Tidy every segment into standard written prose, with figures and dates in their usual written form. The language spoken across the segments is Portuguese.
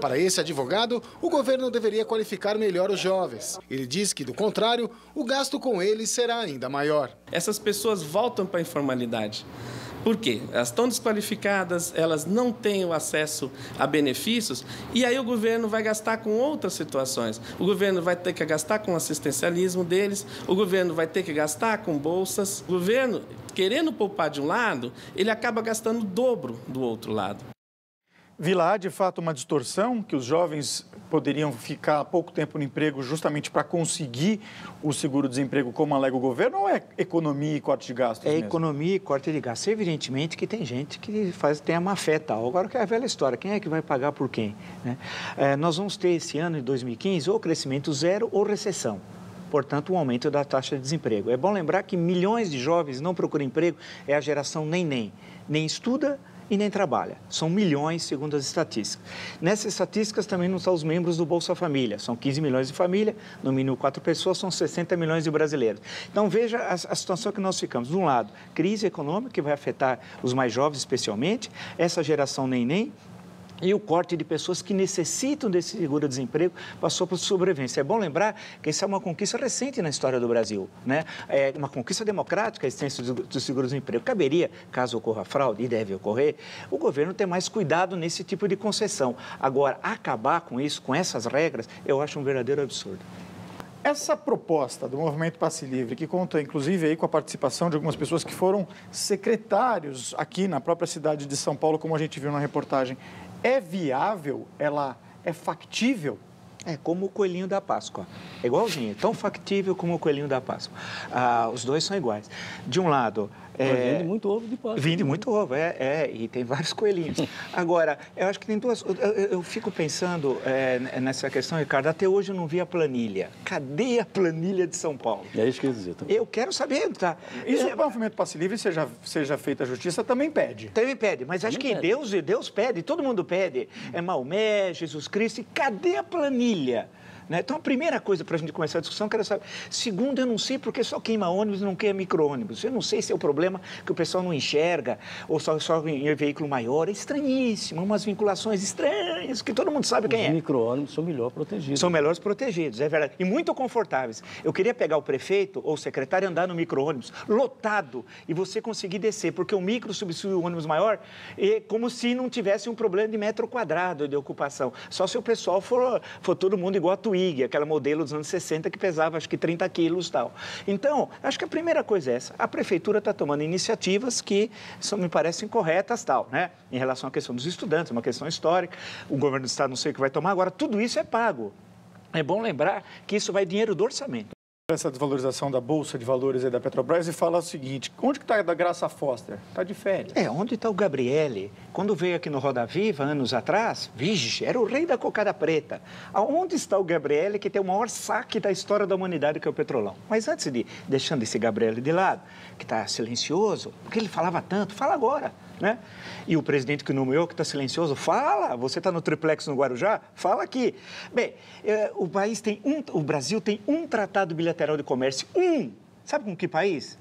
Para esse advogado, o governo deveria qualificar melhor os jovens. Ele diz que, do contrário, o gasto com eles será ainda maior. Essas pessoas voltam para a informalidade. Por quê? Elas estão desqualificadas, elas não têm o acesso a benefícios e aí o governo vai gastar com outras situações. O governo vai ter que gastar com o assistencialismo deles, o governo vai ter que gastar com bolsas. O governo, querendo poupar de um lado, ele acaba gastando o dobro do outro lado. Vila, há de fato uma distorção que os jovens poderiam ficar há pouco tempo no emprego justamente para conseguir o seguro-desemprego, como alega o governo, ou é economia e corte de gastos mesmo? Economia e corte de gastos. Evidentemente que tem gente que tem a má fé tal. Agora que é a velha história, quem é que vai pagar por quem? Né? Nós vamos ter esse ano de 2015 ou crescimento zero ou recessão. Portanto, um aumento da taxa de desemprego. É bom lembrar que milhões de jovens não procuram emprego, é a geração nem estuda e nem trabalha. São milhões, segundo as estatísticas. Nessas estatísticas também não estão os membros do Bolsa Família. São 15 milhões de família, no mínimo 4 pessoas, são 60 milhões de brasileiros. Então, veja a situação que nós ficamos. De um lado, crise econômica, que vai afetar os mais jovens especialmente, essa geração nem e o corte de pessoas que necessitam desse seguro-desemprego passou por sobrevivência. É bom lembrar que isso é uma conquista recente na história do Brasil, né? É uma conquista democrática a existência do seguro-desemprego. Caberia, caso ocorra fraude, e deve ocorrer, o governo ter mais cuidado nesse tipo de concessão. Agora, acabar com isso, com essas regras, eu acho um verdadeiro absurdo. Essa proposta do Movimento Passe Livre, que conta inclusive aí com a participação de algumas pessoas que foram secretários aqui na própria cidade de São Paulo, como a gente viu na reportagem, é viável? Ela é factível? É como o coelhinho da Páscoa. É igualzinho, é tão factível como o coelhinho da Páscoa. Os dois são iguais. De um lado... Vende muito ovo de Páscoa. Vende muito ovo, e tem vários coelhinhos. Agora, eu acho que tem duas... Eu fico pensando nessa questão, Ricardo, até hoje eu não vi a planilha. Cadê a planilha de São Paulo? É isso que eu ia dizer. Também. Eu quero saber, tá? Isso o Movimento Passe Livre, seja feita a justiça, também pede. Também pede, mas acho que Deus pede, todo mundo pede. É Maomé, Jesus Cristo, e cadê a planilha? Né? Então, a primeira coisa para a gente começar a discussão, eu quero saber. Segundo, eu não sei porque só queima ônibus e não queima micro-ônibus. Eu não sei se é o problema que o pessoal não enxerga, ou só em veículo maior. É estranhíssimo, umas vinculações estranhas, que todo mundo sabe quem é. Os micro-ônibus são melhor protegidos. São melhores protegidos, é verdade. E muito confortáveis. Eu queria pegar o prefeito ou o secretário e andar no micro-ônibus, lotado, e você conseguir descer, porque o micro substitui o ônibus maior, como se não tivesse um problema de metro quadrado de ocupação. Só se o pessoal for todo mundo igual a Twig, aquela modelo dos anos 60 que pesava acho que 30 quilos e tal. Então, acho que a primeira coisa é essa. A prefeitura está tomando iniciativas que me parecem corretas tal, né? Em relação à questão dos estudantes, uma questão histórica. O governo do estado não sei o que vai tomar. Agora, tudo isso é pago. É bom lembrar que isso vai dinheiro do orçamento. Essa desvalorização da Bolsa de Valores e da Petrobras e fala o seguinte, onde que está a Graça Foster? Está de férias. Onde está o Gabriele? Quando veio aqui no Roda Viva, anos atrás, vixe, era o rei da cocada preta. Aonde está o Gabriele, que tem o maior saque da história da humanidade, que é o Petrolão? Mas antes deixando esse Gabriele de lado, que está silencioso, porque ele falava tanto, fala agora, né? E o presidente que nomeou, que está silencioso, fala, você está no triplex no Guarujá? Fala aqui. Bem, o Brasil tem um tratado bilateral de comércio, sabe com que país?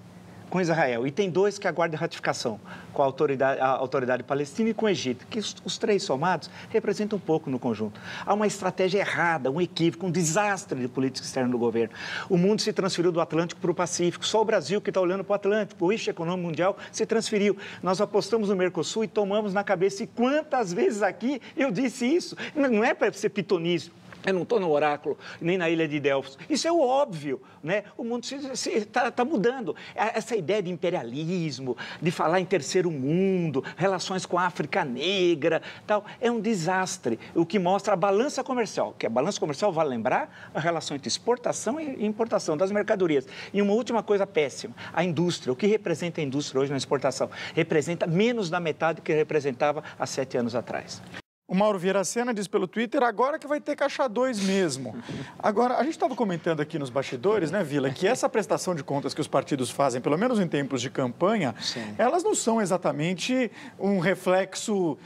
Com Israel. E tem 2 que aguardam ratificação, com a autoridade palestina e com o Egito, que os 3 somados representam um pouco no conjunto. Há uma estratégia errada, um equívoco, um desastre de política externa do governo. O mundo se transferiu do Atlântico para o Pacífico, só o Brasil que está olhando para o Atlântico, o eixo econômico mundial se transferiu. Nós apostamos no Mercosul e tomamos na cabeça, e quantas vezes aqui eu disse isso? Não é para ser pitonismo. Eu não estou no oráculo, nem na ilha de Delfos. Isso é o óbvio, né? O mundo está mudando. Essa ideia de imperialismo, de falar em terceiro mundo, relações com a África negra, tal, é um desastre. O que mostra a balança comercial, que a balança comercial, vale lembrar, a relação entre exportação e importação das mercadorias. E uma última coisa péssima, a indústria. O que representa a indústria hoje na exportação? Representa menos da metade do que representava há 7 anos atrás. O Mauro Vieira Sena diz pelo Twitter, agora que vai ter caixa 2 mesmo. Agora, a gente estava comentando aqui nos bastidores, né, Vila, que essa prestação de contas que os partidos fazem, pelo menos em tempos de campanha, elas não são exatamente um reflexo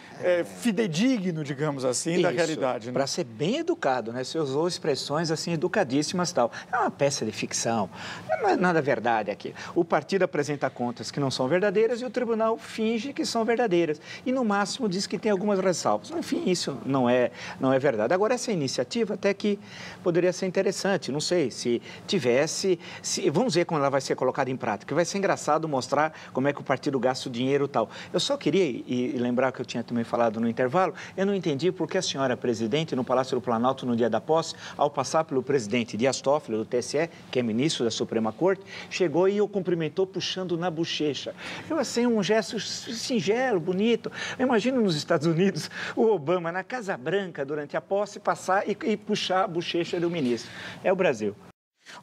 fidedigno, digamos assim, da realidade. Né? Para ser bem educado, né? Você usou expressões assim educadíssimas e tal. É uma peça de ficção, não é nada verdade aqui. O partido apresenta contas que não são verdadeiras e o tribunal finge que são verdadeiras. E, no máximo, diz que tem algumas ressalvas. Não enfim, isso não é verdade. Agora, essa iniciativa até que poderia ser interessante, não sei, se tivesse... vamos ver como ela vai ser colocada em prática, vai ser engraçado mostrar como é que o partido gasta o dinheiro e tal. Eu só queria, e lembrar que eu tinha também falado no intervalo, eu não entendi por que a senhora presidente, no Palácio do Planalto, no dia da posse, ao passar pelo presidente Dias Toffoli, do TSE, que é ministro da Suprema Corte, chegou e o cumprimentou puxando na bochecha. Eu, assim, um gesto singelo, bonito. Eu imagino nos Estados Unidos o Obama na Casa Branca, durante a posse, passar e puxar a bochecha do ministro. É o Brasil.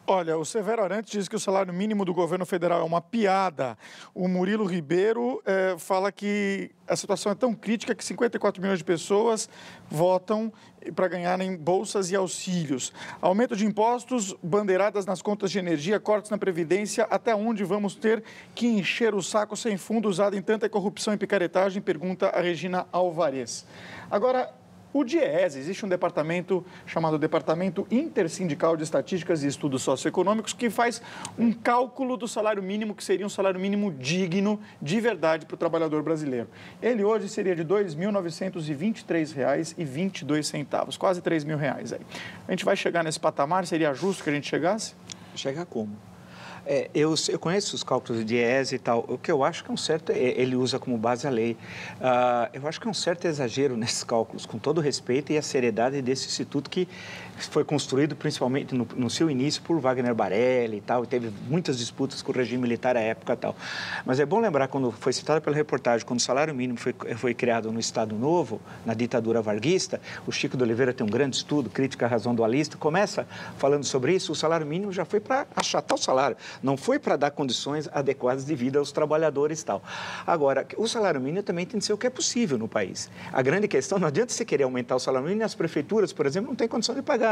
Olha, o Severo Arantes diz que o salário mínimo do governo federal é uma piada. O Murilo Ribeiro fala que a situação é tão crítica que 54 milhões de pessoas votam para ganharem bolsas e auxílios. Aumento de impostos, bandeiradas nas contas de energia, cortes na Previdência. Até onde vamos ter que encher o saco sem fundo usado em tanta corrupção e picaretagem? Pergunta a Regina Alvarez. Agora, o DIEESE, existe um departamento chamado Departamento Intersindical de Estatísticas e Estudos Socioeconômicos que faz um cálculo do salário mínimo, que seria um salário mínimo digno de verdade para o trabalhador brasileiro. Ele hoje seria de R$ 2.923,22, quase R$ 3.000 aí. A gente vai chegar nesse patamar? Seria justo que a gente chegasse? Chegar como? Eu conheço os cálculos de DIEESE e tal. O que eu acho que é um certo... Ele usa como base a lei. Eu acho que é um certo exagero nesses cálculos, com todo o respeito e a seriedade desse instituto que foi construído principalmente no seu início por Wagner Barelli e tal, e teve muitas disputas com o regime militar à época e tal. Mas é bom lembrar, quando foi citado pela reportagem, quando o salário mínimo foi criado no Estado Novo, na ditadura varguista, o Chico de Oliveira tem um grande estudo, Crítica à Razão Dualista, começa falando sobre isso. O salário mínimo já foi para achatar o salário, não foi para dar condições adequadas de vida aos trabalhadores e tal. Agora, o salário mínimo também tem que ser o que é possível no país. A grande questão, não adianta você querer aumentar o salário mínimo e as prefeituras, por exemplo, não têm condição de pagar.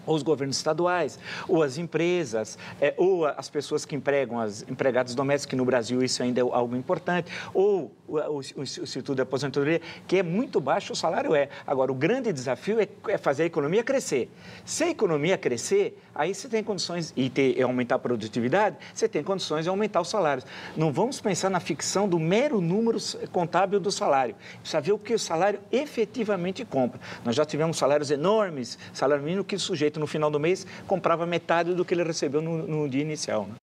Ou os governos estaduais, ou as empresas, ou as pessoas que empregam, as empregadas domésticas, que no Brasil isso ainda é algo importante, ou o Instituto de Aposentadoria, que é muito baixo, o salário é. Agora, o grande desafio é fazer a economia crescer. Se a economia crescer, aí você tem condições, e aumentar a produtividade, você tem condições de aumentar os salários. Não vamos pensar na ficção do mero número contábil do salário. Precisa ver o que o salário efetivamente compra. Nós já tivemos salários enormes, salário mínimo que o sujeito no final do mês comprava metade do que ele recebeu no dia inicial, né?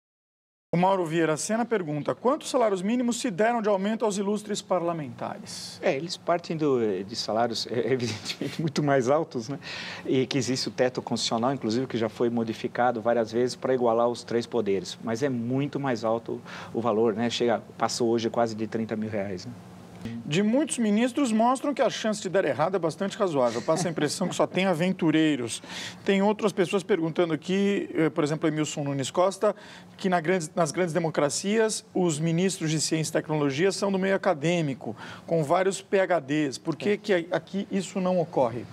O Mauro Vieira Sena pergunta: quantos salários mínimos se deram de aumento aos ilustres parlamentares? Eles partem de salários, evidentemente, muito mais altos, né? E que existe o teto constitucional, inclusive, que já foi modificado várias vezes para igualar os três poderes. Mas é muito mais alto o valor, né? Passou hoje quase de R$30 mil, né? De muitos ministros mostram que a chance de dar errado é bastante razoável. Passa a impressão que só tem aventureiros. Tem outras pessoas perguntando aqui, por exemplo, Emilson Nunes Costa, que nas grandes democracias os ministros de ciência e tecnologia são do meio acadêmico, com vários PhDs. Por que aqui isso não ocorre?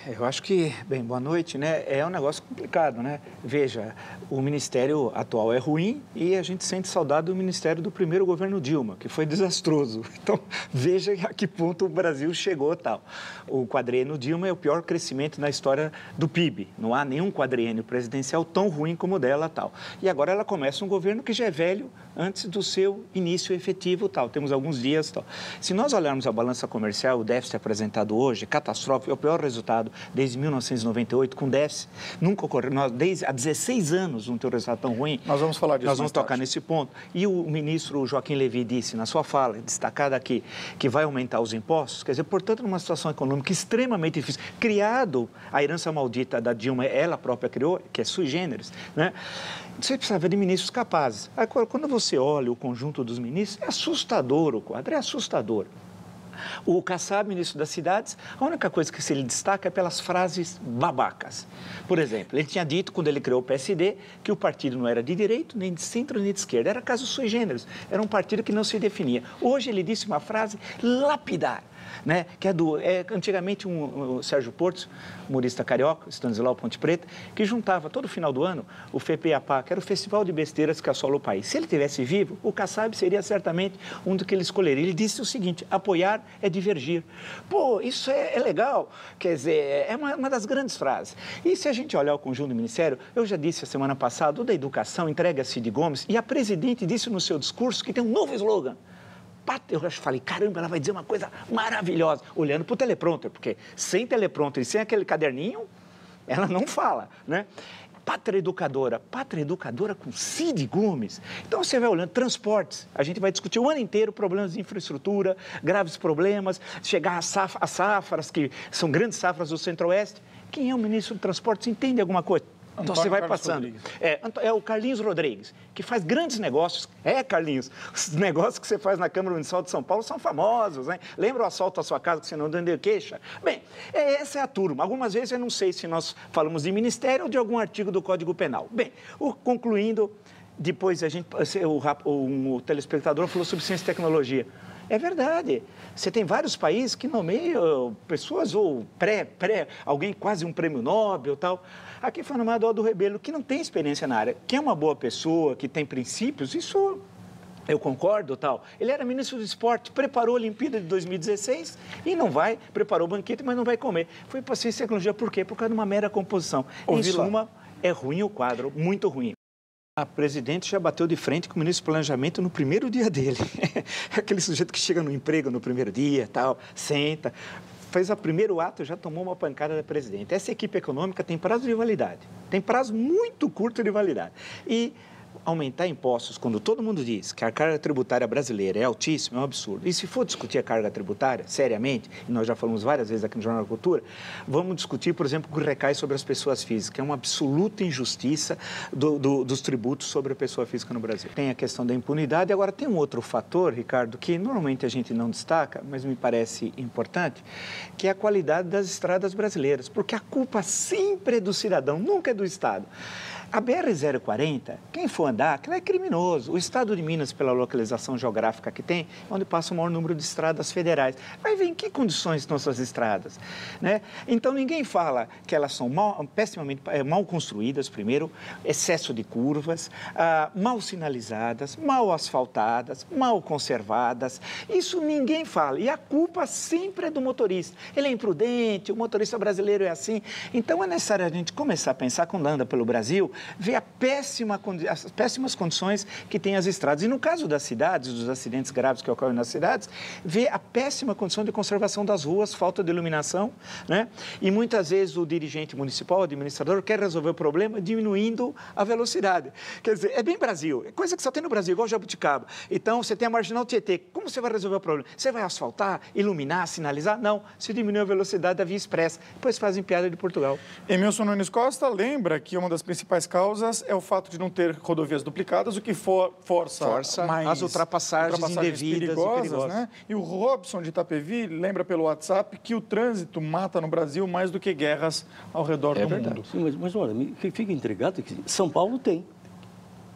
Eu acho que, boa noite, né? É um negócio complicado, né? Veja, o ministério atual é ruim e a gente sente saudade do ministério do primeiro governo Dilma, que foi desastroso. Então, veja a que ponto o Brasil chegou tal. O quadriênio Dilma é o pior crescimento na história do PIB. Não há nenhum quadriênio presidencial tão ruim como o dela tal. E agora ela começa um governo que já é velho antes do seu início efetivo tal. Temos alguns dias tal. Se nós olharmos a balança comercial, o déficit apresentado hoje, catastrófico, é o pior resultado desde 1998, com déficit. Nunca ocorreu. Há 16 anos não tem um resultado tão ruim. Nós vamos falar disso. Nós vamos tocar nesse ponto. E o ministro Joaquim Levy disse na sua fala, destacada aqui, que vai aumentar os impostos. Quer dizer, portanto, numa situação econômica extremamente difícil, criado a herança maldita da Dilma, ela própria criou, que é sui generis, né? Você precisava de ministros capazes. Agora, quando você olha o conjunto dos ministros, é assustador o quadro, é assustador. O Kassab, ministro das Cidades, a única coisa que ele destaca é pelas frases babacas. Por exemplo, ele tinha dito, quando ele criou o PSD, que o partido não era de direita, nem de centro, nem de esquerda. Era caso sui generis. Era um partido que não se definia. Hoje ele disse uma frase lapidar, né? Que antigamente o Sérgio Portos, humorista carioca, Stanislau Ponte Preta, que juntava todo final do ano o FEPEAPA, que era o festival de besteiras que assola o país. Se ele estivesse vivo, o Kassab seria certamente um do que ele escolheria. Ele disse o seguinte: apoiar é divergir. Pô, isso é legal, quer dizer, é uma das grandes frases. E se a gente olhar o conjunto do Ministério, eu já disse a semana passada, o da Educação entrega a Cid Gomes, e a presidente disse no seu discurso que tem um novo slogan: Eu falei, caramba, ela vai dizer uma coisa maravilhosa, olhando para o teleprompter, porque sem teleprompter e sem aquele caderninho, ela não fala, né? Pátria Educadora com Cid Gomes. Então, você vai olhando, transportes, a gente vai discutir o ano inteiro problemas de infraestrutura, graves problemas, chegar às safras, que são grandes safras do Centro-Oeste. Quem é o ministro do Transportes entende alguma coisa? Então, você vai passando. É o Carlinhos Rodrigues, que faz grandes negócios. Carlinhos, os negócios que você faz na Câmara Municipal de São Paulo são famosos, né? Lembra o assalto à sua casa que você não deu queixa? Bem, essa é a turma. Algumas vezes eu não sei se nós falamos de ministério ou de algum artigo do Código Penal. Bem, concluindo, depois o telespectador falou sobre ciência e tecnologia. É verdade. Você tem vários países que nomeiam pessoas ou alguém quase um prêmio Nobel e tal. Aqui foi nomeado Aldo Rebelo, que não tem experiência na área, que é uma boa pessoa, que tem princípios, isso eu concordo tal. Ele era ministro do esporte, preparou a Olimpíada de 2016 e preparou o banquete, mas não vai comer. Foi para ciência e tecnologia, por quê? Por causa de uma mera composição. Em suma, é ruim o quadro, muito ruim. A presidente já bateu de frente com o ministro do Planejamento no primeiro dia dele. Aquele sujeito que chega no emprego no primeiro dia, tal, senta, fez o primeiro ato, já tomou uma pancada da presidente. Essa equipe econômica tem prazo de validade, tem prazo muito curto de validade. E aumentar impostos, quando todo mundo diz que a carga tributária brasileira é altíssima, é um absurdo. E se for discutir a carga tributária, seriamente, e nós já falamos várias vezes aqui no Jornal da Cultura, vamos discutir, por exemplo, o que recai sobre as pessoas físicas, que é uma absoluta injustiça dos tributos sobre a pessoa física no Brasil. Tem a questão da impunidade, agora tem um outro fator, Ricardo, que normalmente a gente não destaca, mas me parece importante, que é a qualidade das estradas brasileiras, porque a culpa sempre é do cidadão, nunca é do Estado. A BR-040, quem for andar, aquilo é criminoso. O Estado de Minas, pela localização geográfica que tem, é onde passa o maior número de estradas federais. Vai ver em que condições estão essas estradas, né? Então, ninguém fala que elas são mal construídas, primeiro, excesso de curvas, mal sinalizadas, mal asfaltadas, mal conservadas. Isso ninguém fala. E a culpa sempre é do motorista. Ele é imprudente, o motorista brasileiro é assim. Então, é necessário a gente começar a pensar, quando anda pelo Brasil, ver as péssimas condições que tem as estradas. E no caso das cidades, dos acidentes graves que ocorrem nas cidades, ver a péssima condição de conservação das ruas, falta de iluminação, né? E muitas vezes o dirigente municipal, o administrador, quer resolver o problema diminuindo a velocidade. Quer dizer, é bem Brasil, é coisa que só tem no Brasil, igual Jabuticaba. Então, você tem a Marginal Tietê, como você vai resolver o problema? Você vai asfaltar, iluminar, sinalizar? Não, se diminui a velocidade da via expressa. Depois fazem piada de Portugal. Emilson Nunes Costa lembra que uma das principais causas é o fato de não ter rodovias duplicadas, o que força mais as ultrapassagens indevidas perigosas, né? E o Robson de Itapevi lembra pelo WhatsApp que o trânsito mata no Brasil mais do que guerras ao redor do mundo. Sim, mas olha, fica intrigado que São Paulo tem.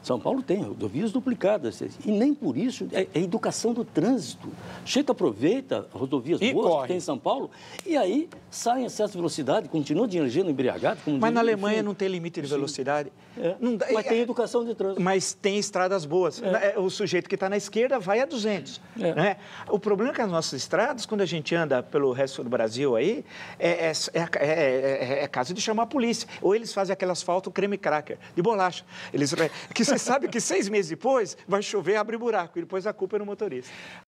São Paulo tem rodovias duplicadas e nem por isso é educação do trânsito. Chega, aproveita rodovias boas que tem em São Paulo e aí sai em excesso de velocidade, continua dirigindo embriagado. Mas na Alemanha não tem limite de velocidade. Não dá, mas tem educação de trânsito. Mas tem estradas boas. O sujeito que está na esquerda vai a 200. Né? O problema é que as nossas estradas, quando a gente anda pelo resto do Brasil aí, é caso de chamar a polícia. Ou eles fazem aquele asfalto creme cracker, de bolacha. Que você sabe que 6 meses depois vai chover, abre buraco, e depois a culpa é no motorista.